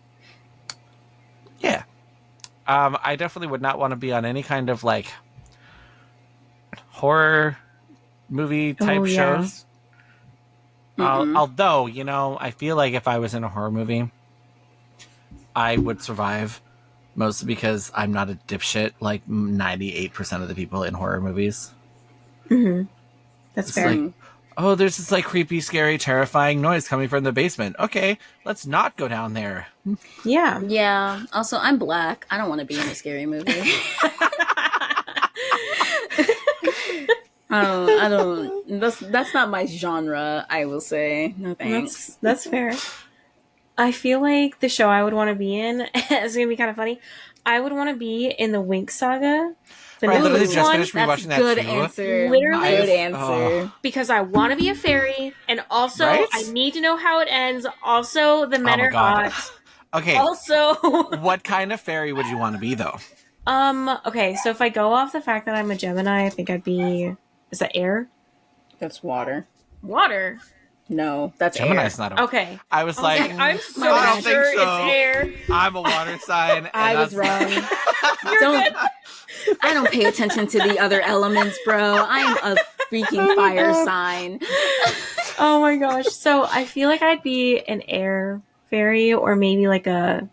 Yeah. I definitely would not want to be on any kind of like horror movie type shows. Although, you know, I feel like if I was in a horror movie, I would survive. Mostly because I'm not a dipshit like 98% of the people in horror movies. Mm-hmm. That's fair. Like, oh, there's this like creepy, scary, terrifying noise coming from the basement. Okay, let's not go down there. Yeah. Yeah. Also, I'm black. I don't want to be in a scary movie. I don't. That's not my genre. I will say no thanks. That's fair. I feel like the show I would want to be in is going to be kind of funny. I would want to be in the Wink Saga. I literally just finished rewatching that good too. Answer. Literally. Good answer. Because I want to be a fairy, and also I need to know how it ends. Also, the men are hot. Okay. Also, what kind of fairy would you want to be, though? Okay, so if I go off the fact that I'm a Gemini, I think I'd be... Is that air? That's water. Water? No, that's Gemini's air. not. Okay. I was like, I'm so sure it's air. I'm a water sign. I was wrong. I don't pay attention to the other elements, bro. I'm a freaking fire sign. Oh my gosh. So I feel like I'd be an air fairy, or maybe like I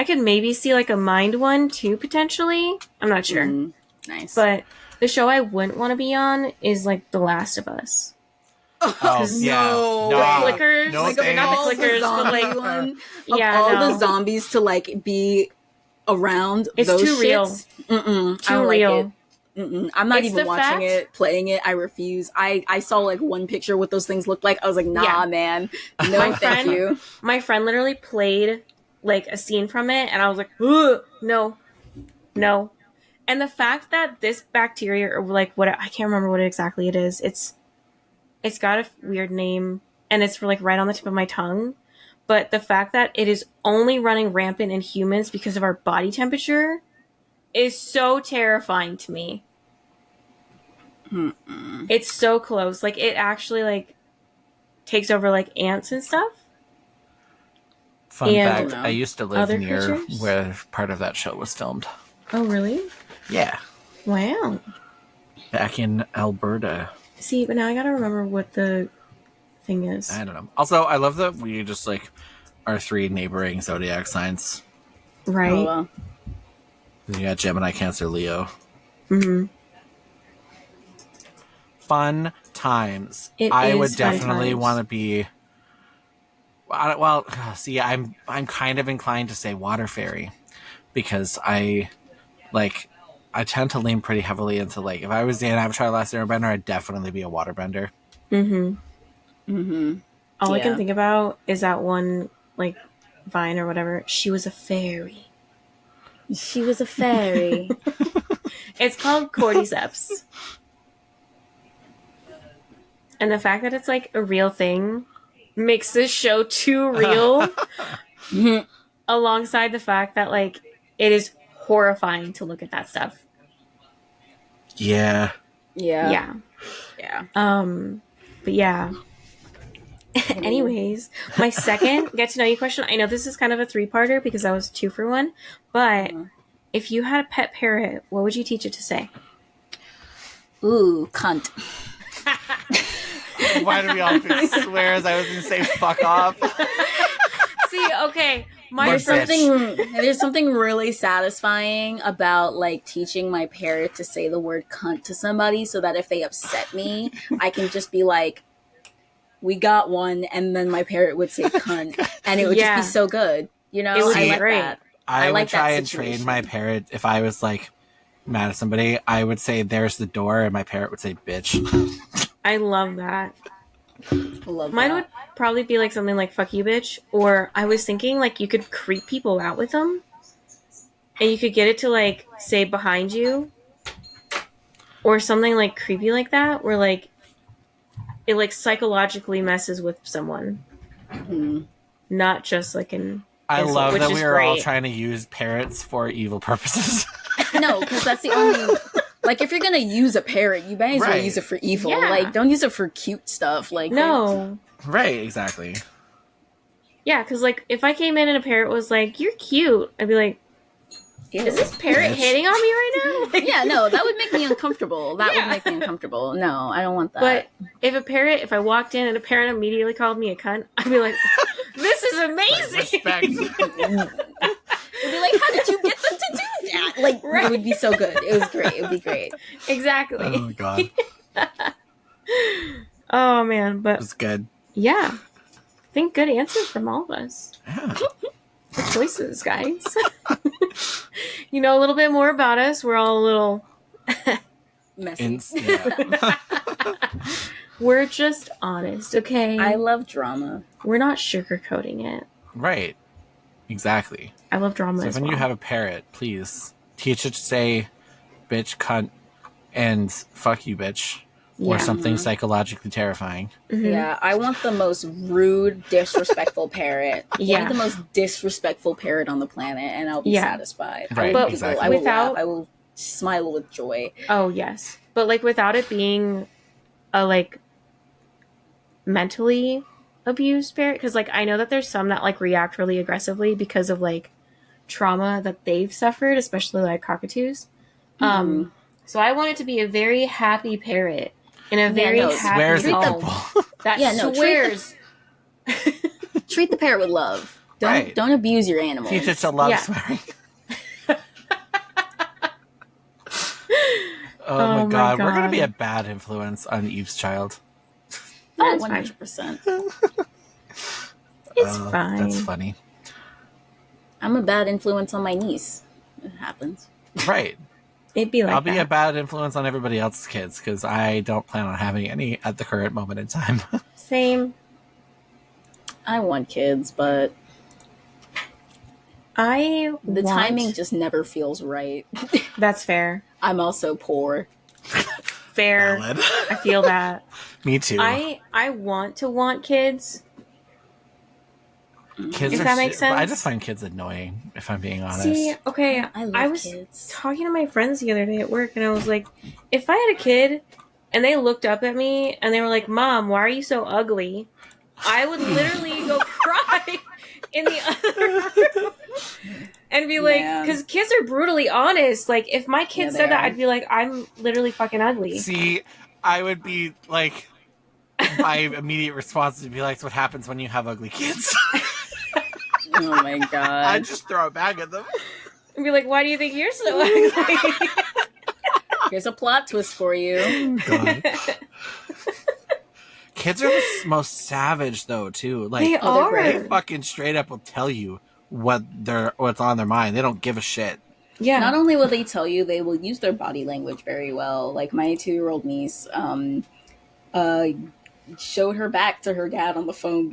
could maybe see like a mind one too, potentially. I'm not sure. Nice. But the show I wouldn't want to be on is like The Last of Us. Oh, yeah. No. The clickers. No, like, not the clickers, but like one. Yeah, all the zombies to like be around. It's those too real. Too real. Like I'm not It's even watching it, playing it. I refuse. I saw like one picture what those things look like. I was like, nah, man. No, thank you. My friend literally played like a scene from it, and I was like, no. And the fact that this bacteria, or like what, I can't remember what exactly it is. It's got a weird name, and it's like right on the tip of my tongue. But the fact that it is only running rampant in humans because of our body temperature is so terrifying to me. It's so close. Like, it actually like takes over like ants and stuff. Fun fact, I used to live near creatures? where part of that show was filmed. Oh, really? Yeah. Wow. Back in Alberta. See, but now I gotta remember what the thing is. I don't know. Also, I love that we just like our three neighboring zodiac signs. Right. Oh, well. You got Gemini, Cancer, Leo. Mm-hmm. Fun times. It I is would fun definitely times. want to be. Well, see, I'm kind of inclined to say water fairy because I tend to lean pretty heavily into like if I was in Avatar: The Last Airbender, I'd definitely be a waterbender. All I can think about is that one like vine or whatever. She was a fairy. She was a fairy. It's called Cordyceps. And the fact that it's like a real thing makes this show too real. Alongside the fact that like it is horrifying to look at that stuff. Yeah. Yeah. But yeah. Anyways, my second get to know you question. I know this is kind of a 3-parter because I was 2 for 1. But if you had a pet parrot, what would you teach it to say? Ooh, cunt. Why do we all swear as I was going to say fuck off? See, okay. There's something really satisfying about like teaching my parrot to say the word cunt to somebody so that if they upset me, I can just be like, we got one, and then my parrot would say cunt, and it would just be so good. You know, It would be I like great. that. I would like try that and train situation. my parrot if I was like mad at somebody. I would say, "There's the door," and my parrot would say, "Bitch." I love that. Love Mine that. would probably be like something like "fuck you, bitch," or I was thinking like you could creep people out with them, and you could get it to like say behind you, or something like creepy like that, where like it like psychologically messes with someone, not just like an. I insult, love which that is we are all great. trying to use parrots for evil purposes. No, because that's the only. Like, if you're gonna use a parrot, you might as well Right. use it for evil. Yeah. Like, don't use it for cute stuff. Like, No. Right, exactly. Yeah, because like if I came in and a parrot was like, "You're cute," I'd be like, ew. "Is this parrot Bitch. hitting on me right now?" Yeah, no, that would make me uncomfortable. That Yeah. would make me uncomfortable. No, I don't want that. But if I walked in and a parrot immediately called me a cunt, I'd be like, "This is amazing." Respect. It'd be like, how did you get them to do that? Like, Right. it would be so good. It was great. It would be great. Exactly. Oh my god, Oh man, it but was good. yeah, I think good answers from all of us. Yeah. Good choices, guys. You know a little bit more about us. We're all a little. Messy. Yeah. We're just honest, okay? I love drama. We're not sugarcoating it. Right. Exactly. I love drama So as when well. you have a parrot, please teach it to say "bitch," "cunt," and "fuck you, bitch," or Yeah. something psychologically terrifying. Mhm. Yeah, I want the most rude, disrespectful parrot. Yeah. Give me the most disrespectful parrot on the planet, and I'll be Yeah. satisfied. Right, But exactly. I will without- laugh. I will smile with joy. Oh yes, but like without it being a like mentally abused parrot, because like I know that there's some that like react really aggressively because of like trauma that they've suffered, especially like cockatoos. So I want it to be a very happy parrot in a very no, happy Swears at home people. that Yeah, no, swears. Treat the parrot with love. Right. Don't abuse your animals. Teach it to love Yeah. swearing. Oh Oh my god, we're gonna God. be a bad influence on Eve's child. Oh, That's fine. 100%. It's fine. That's funny. I'm a bad influence on my niece. It happens. Right. It'd be like I'll be that. a bad influence on everybody else's kids because I don't plan on having any at the current moment in time. Same. I want kids, but I the want- timing just never feels right. That's fair. I'm also poor. Fair. Valid. I feel that. Me too. I want kids. Kids if are that makes I sense. just find kids annoying, if I'm being honest. See, okay, I love I was kids. talking to my friends the other day at work, and I was like, if I had a kid and they looked up at me and they were like, "Mom, why are you so ugly?" I would literally go cry in the other room and be like, Man. because kids are brutally honest. Like, if my kid Yeah, they said that, are. I'd be like, I'm literally fucking ugly. See, I would be like, my immediate response would be like, "That's what happens when you have ugly kids." Oh my god. I'd just throw it back at them. And be like, why do you think you're so ugly? Here's a plot twist for you. God. Kids are the most savage, though, too. Like, They Oh, they're are. great. they fucking straight up will tell you what's on their mind. They don't give a shit. Yeah. Not only will they tell you, they will use their body language very well. Like my 2-year-old niece, showed her back to her dad on the phone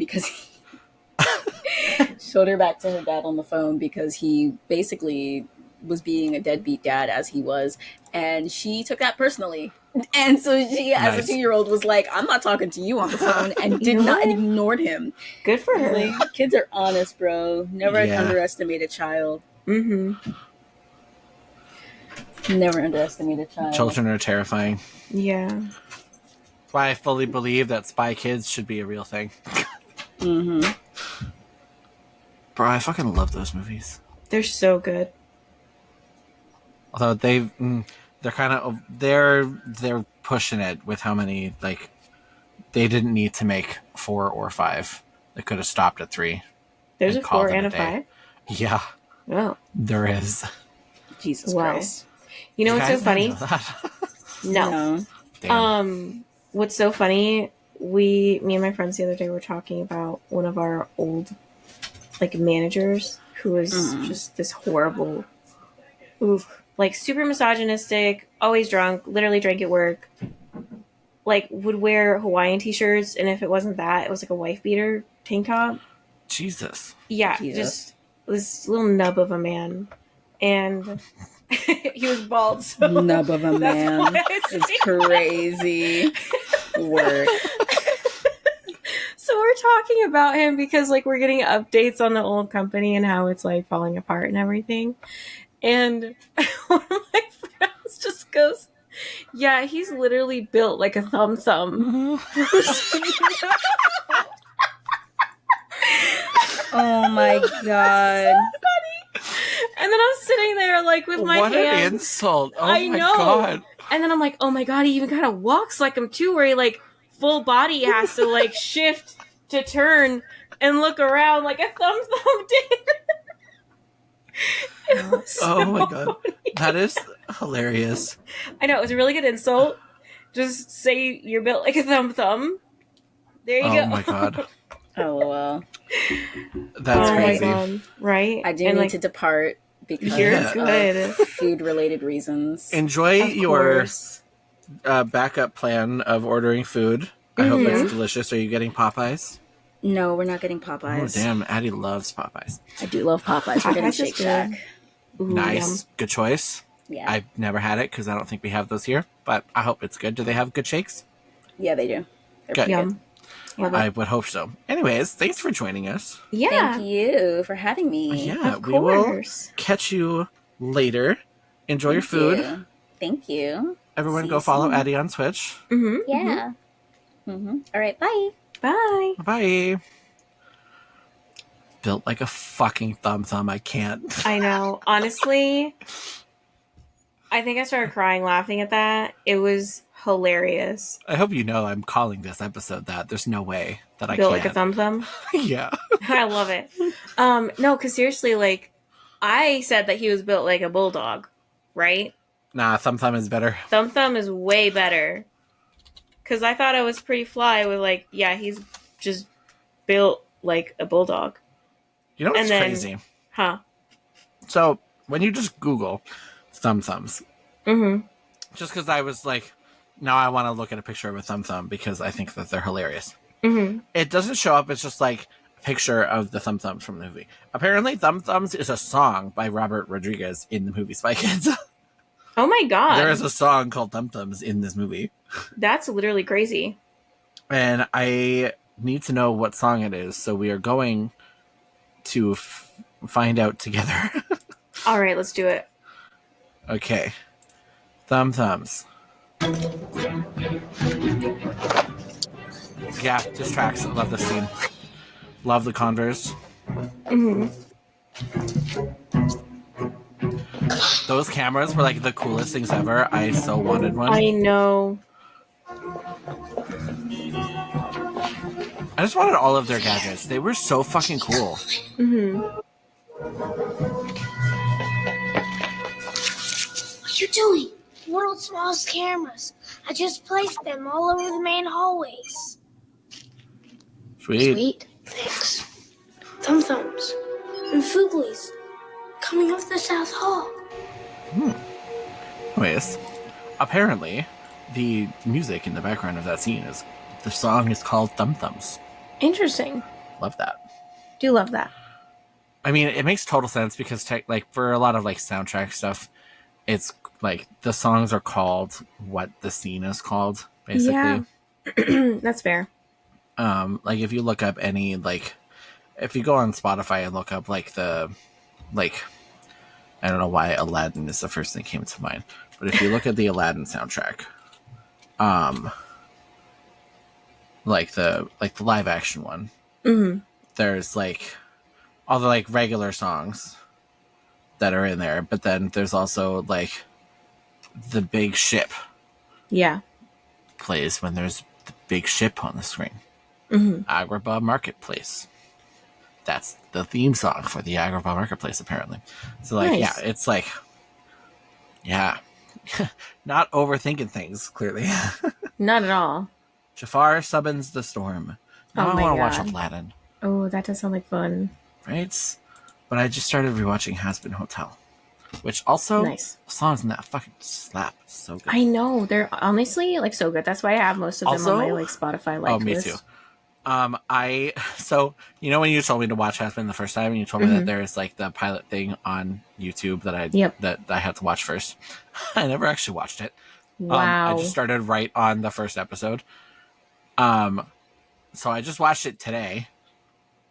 because he basically was being a deadbeat dad as he was, and she took that personally. And so she, as Nice. a 2-year-old, was like, "I'm not talking to you on the phone," and did not and ignored him. Good for her. Like, kids are honest, bro. Never Yeah. underestimate a child. Mm-hmm. Never underestimate a child. Children are terrifying. Yeah. That's why I fully believe that spy kids should be a real thing. Mm-hmm. Bro, I fucking love those movies. They're so good. Although they're kind of they're pushing it with how many, like, they didn't need to make 4 or 5. They could have stopped at 3. There's And a called 4 it and a a day. 5. Yeah, Oh. there is. Jesus Wow. Christ. You know You what's so guys funny? didn't know that? No. Damn. What's so funny? Me and my friends the other day were talking about one of our old, like, managers who was just this horrible, like super misogynistic, always drunk, literally drank at work, like would wear Hawaiian t-shirts, and if it wasn't that, it was like a wife beater tank top. Jesus. Yeah, just this little nub of a man. And he was bald. So nub of a man is crazy work. So we're talking about him because like we're getting updates on the old company and how it's like falling apart and everything. And one of my friends just goes, yeah, he's literally built like a thumb. Oh my god. And then I'm sitting there like with my what hand. What an insult. Oh I my know. God. And then I'm like, oh my God, he even kind of walks like him too, where he like full body has to like shift to turn and look around like a thumb did. Oh my God. That is hilarious. I know, it was a really good insult. Just say you're built like a thumb. There you go. Oh my God. Oh well. That's crazy. My God. Right? I do need to depart because you're good. of food-related reasons. Enjoy your backup plan of ordering food. I hope it's delicious. Are you getting Popeyes? No, we're not getting Popeyes. Oh, damn. Addie loves Popeyes. I do love Popeyes. We're getting Shake Shack. Ooh, nice. Yum. Good choice. Yeah. I've never had it because I don't think we have those here, but I hope it's good. Do they have good shakes? Yeah, they do. They're good. Yum. I would hope so. Anyways, thanks for joining us. Yeah. Thank you for having me. Yeah, we will catch you later. Enjoy your food. Thank you. Everyone go follow Addie on Twitch. Yeah. All right, bye. Bye. Bye. Built like a fucking thumb. I can't. I know. Honestly, I think I started crying laughing at that. It was hilarious. I hope you know I'm calling this episode that. There's no way that I Built can't. like a thumb? Yeah. I love it. No, because seriously, like, I said that he was built like a bulldog, right? Nah, thumb is better. Thumb is way better. Because I thought I was pretty fly with like, yeah, he's just built like a bulldog. You know what's crazy? Huh? So, when you just Google thumbs, just because I was like, now I want to look at a picture of a thumb because I think that they're hilarious. It doesn't show up. It's just like a picture of the thumbs from the movie. Apparently, Thumbs is a song by Robert Rodriguez in the movie Spy Kids. Oh my God. There is a song called Thumbs in this movie. That's literally crazy. And I need to know what song it is, so we are going to find out together. All right, let's do it. Okay. Thumbs. Yeah, just tracks. Love the scene. Love the Converse. Those cameras were like the coolest things ever. I so wanted one. I know. I just wanted all of their gadgets. They were so fucking cool. What are you doing? World's smallest cameras. I just placed them all over the main hallways. Sweet. Thanks. Thumbs and Fooglies coming off the South Hall. Anyways, apparently, the music in the background of that scene is the song is called Thumbs. Interesting. Love that. Do love that. I mean, it makes total sense because like for a lot of like soundtrack stuff, it's like the songs are called what the scene is called, basically. Yeah. That's fair. Like if you look up any like if you go on Spotify and look up like the like I don't know why Aladdin is the first thing that came to mind, but if you look at the Aladdin soundtrack, like the live action one, there's like all the like regular songs that are in there, but then there's also like the big ship. Yeah. Plays when there's the big ship on the screen. Agrabah Marketplace. That's the theme song for the Agrabah Marketplace, apparently. So, like, nice. Yeah, it's like, yeah, not overthinking things, clearly. Not at all. Jafar summons the storm. Now I want to watch Aladdin. Oh, that does sound like fun. Right? But I just started rewatching Has Been Hotel, which also Nice. songs in that fucking slap. So good. I know they're honestly like so good. That's why I have most of them Also, on my like Spotify like me list. too. So you know when you told me to watch Has Been the first time, and you told me that there's like the pilot thing on YouTube that I had to watch first. I never actually watched it. Wow. I just started right on the first episode. So I just watched it today.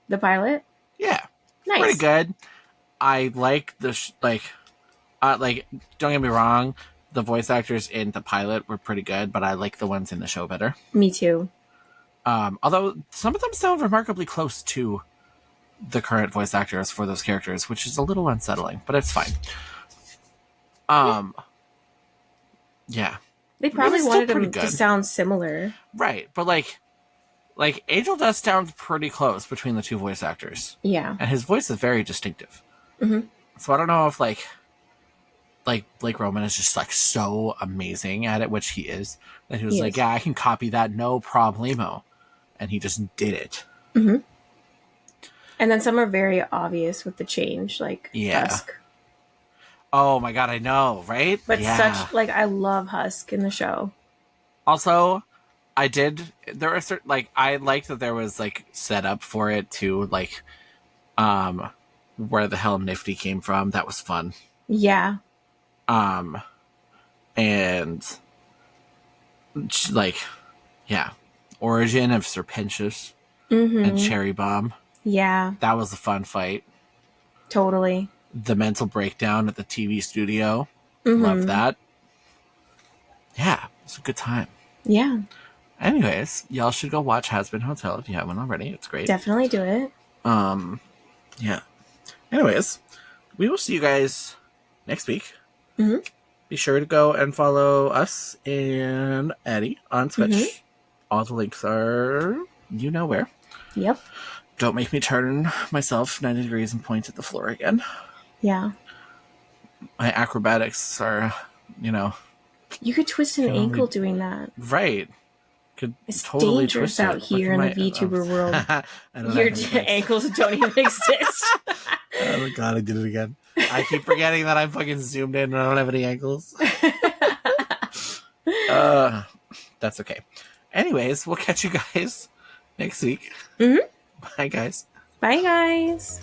The pilot? Yeah. Nice. Pretty good. I like don't get me wrong, the voice actors in the pilot were pretty good, but I like the ones in the show better. Me too. Although some of them sound remarkably close to the current voice actors for those characters, which is a little unsettling, but it's fine. Yeah. They probably wanted them to sound similar. Right, but like Angel Dust sounds pretty close between the two voice actors. Yeah. And his voice is very distinctive. Mm-hmm. So I don't know if like Blake Roman is just like so amazing at it, which he is, that he was like, yeah, I can copy that no problemo. And he just did it. Mm-hmm. And then some are very obvious with the change, like Husk. Oh my god, I know, right? But such like I love Husk in the show. Also, there were certain like I liked that there was like set up for it too, like where the hell Nifty came from. That was fun. Yeah. And like, yeah. Origin of Serpentious and Cherry Bomb. Yeah. That was a fun fight. Totally. The mental breakdown at the TV studio. Love that. Yeah, it's a good time. Yeah. Anyways, y'all should go watch Has Been Hotel if you haven't already. It's great. Definitely do it. Yeah. Anyways, we will see you guys next week. Mm-hmm. Be sure to go and follow us and Addie on Twitch. Mm-hmm. All the links are you know where. Yep. Don't make me turn myself 90 degrees and point at the floor again. Yeah. My acrobatics are, You could twist an ankle doing that. Right. Could it's totally dangerous out here in the VTuber world. Your ankles don't even exist. Oh my god, I did it again. I keep forgetting that I'm fucking zoomed in and I don't have any ankles. That's okay. Anyways, we'll catch you guys next week. Mm-hmm. Bye, guys. Bye, guys.